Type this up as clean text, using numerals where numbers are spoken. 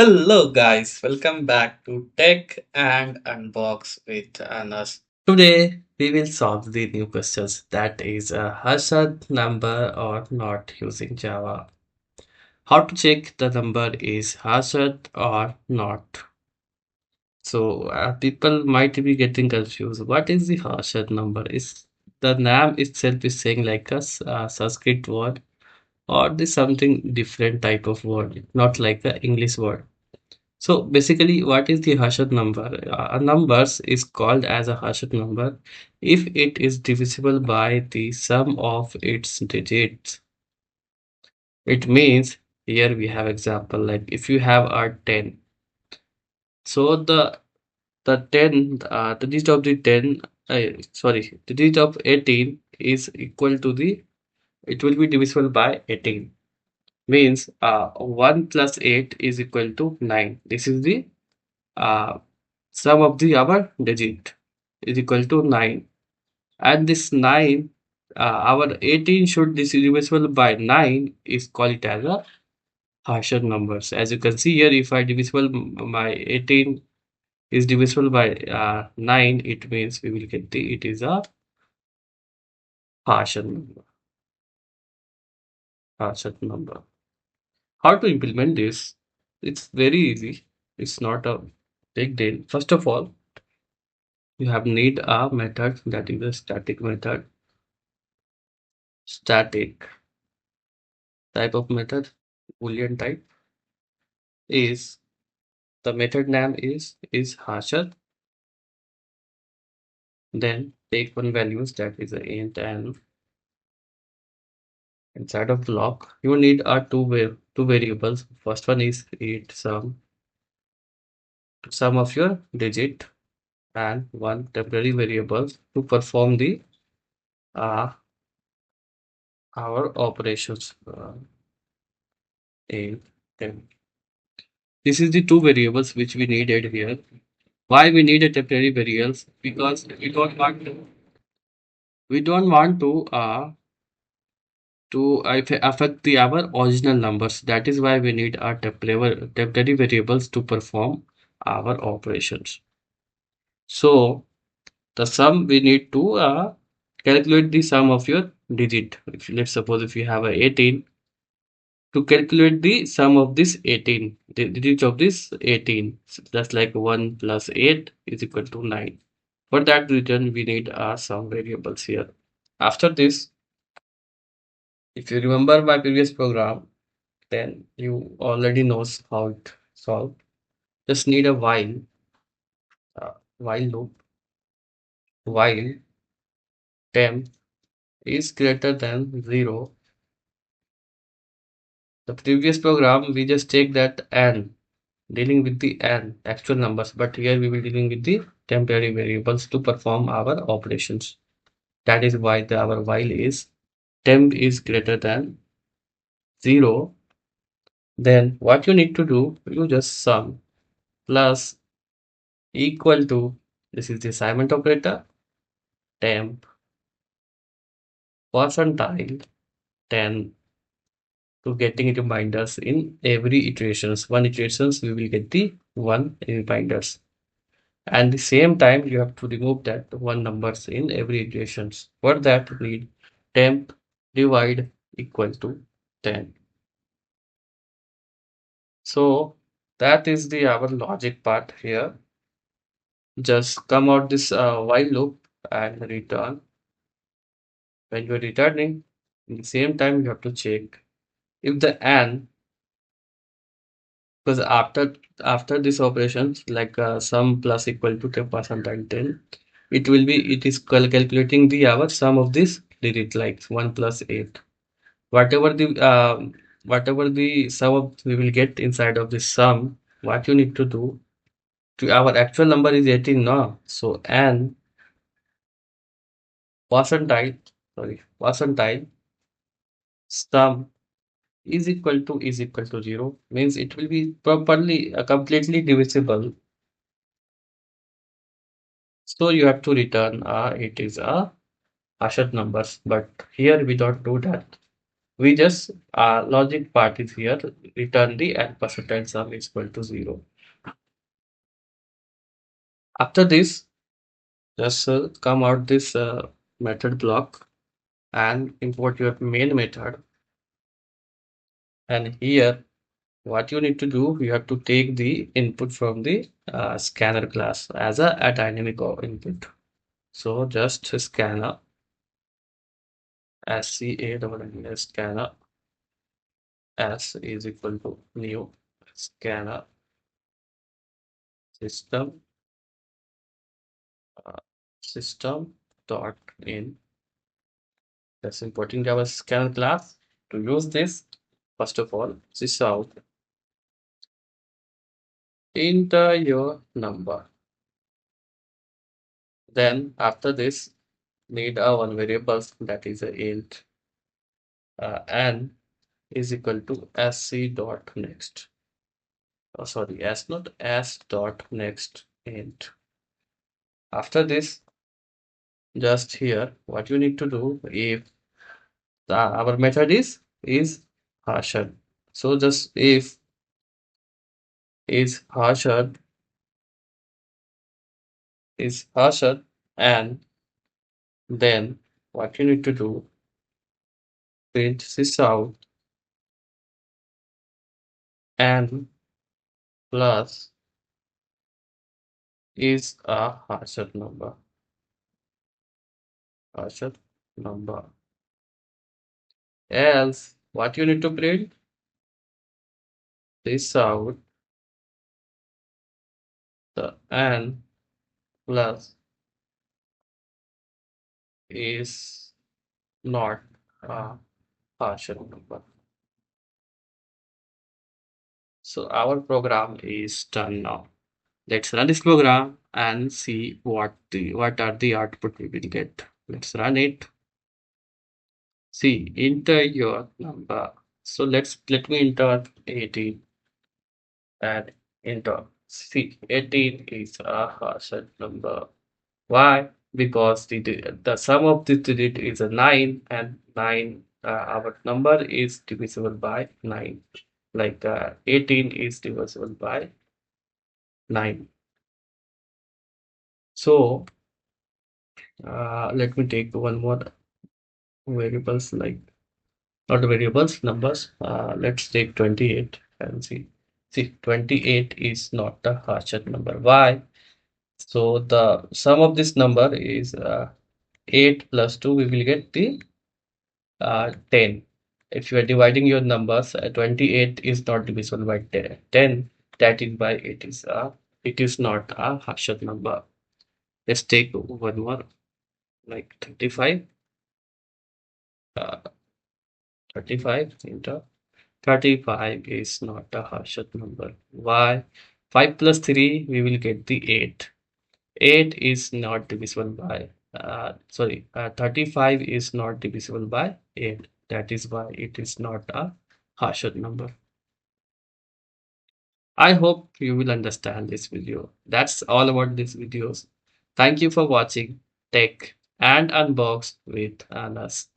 Hello, guys. Welcome back to Tech and Unbox with Anas. Today, we will solve the new questions that is a Harshad number or not using Java. How to check the number is Harshad or not. People might be getting confused. What is the Harshad number? Is the name itself is saying like a Sanskrit word or the something different type of word, not like the English word. So basically, what is the Harshad number? A number is called as a Harshad number if it is divisible by the sum of its digits. It means here we have example like if you have a 10, so the 10 the digit of the 10 the digit of 18 is equal to the it will be divisible by 18 means 1 plus 8 is equal to 9. This is the uh, sum of the our digit is equal to 9, and this 9 our 18 should this is divisible by 9 is called it as a Harshad numbers. As you can see here, if I divisible by 18 is divisible by 9, it means we will get the it is a Harshad number. Harshad number. How to implement this? It's very easy. It's not a big deal. First of all, you have need a method that is a static method. Static type of method, Boolean type is the method name is Harshad. Then take one values that is a int and inside of block you need a two variables. First one is int sum of your digit and one temporary variable to perform the uh, our operations in them. This is the two variables which we needed here. Why we need a temporary variables? Because we don't want to affect the our original numbers. That is why we need our temporary variables to perform our operations. So the sum we need to calculate the sum of your digit. If let's suppose if you have a 18, to calculate the sum of this 18, the digit of this 18, so that's like 1 plus 8 is equal to 9. For that reason, we need some variables here. After this, if you remember my previous program, then you already knows how it solved. Just need a while loop, while temp is greater than 0. The previous program, we just take that n, dealing with the n, actual numbers, but here we will dealing with the temporary variables to perform our operations. That is why our while is temp is greater than 0. Then what you need to do, you just sum plus equal to, this is the assignment operator, temp percentile 10 to getting reminders in every iterations. One iterations we will get the one reminders. And the same time you have to remove that one numbers in every iterations. For that need temp divide equal to 10. So that is the our logic part here. Just come out this while loop and return. When you're returning, in the same time you have to check if the n, because after this operations like sum plus equal to 10% and 10, it is calculating the our sum of this digit like 1 plus 8. Whatever the sum of we will get inside of this sum, what you need to do to our actual number is 18 now. So n percentile percentile sum is equal to 0 means it will be properly completely divisible. So you have to return it is a Harshad numbers, but here we don't do that. We just logic part is here, return the and percentile sum is equal to 0. After this, just come out this method block and import your main method. And here, what you need to do, you have to take the input from the scanner class as a dynamic input. So just scanner scanner s is equal to new scanner system uh, system dot in. That's importing our scanner class. To use this, first of all, this out, enter your number. Then after this, need a one variable that is a int n is equal to sc dot next. Oh, sorry, s not s dot next int. After this, just here, what you need to do if our method is Harshad. So just if is Harshad is Harshad, and then what you need to do, print this out and plus is a Harshad number. Harshad number. Else, what you need to print this out the n plus is not a partial number. So our program is done now. Let's run this program and see what are the output we will get. Let's run it. See, enter your number. So let me enter 18 and enter. See, 18 is a Harshad number. Why? Because the sum of the digit is a 9 and 9 our number is divisible by 9. Like 18 is divisible by 9. So let me take one more variables, like not variables, numbers. Let's take 28 and see. See, 28 is not a Harshad number. Why? So the sum of this number is 8 plus 2. We will get the 10. If you are dividing your numbers, 28 is not divisible by 10. That is why it is not a Harshad number. Let's take one more, like 35. Uh, 35 into 35 is not a Harshad number. Why? 5 plus 3, we will get the 8. 8 is not divisible by, 35 is not divisible by 8. That is why it is not a Harshad number. I hope you will understand this video. That's all about these videos. Thank you for watching Tech and Unbox with Anas.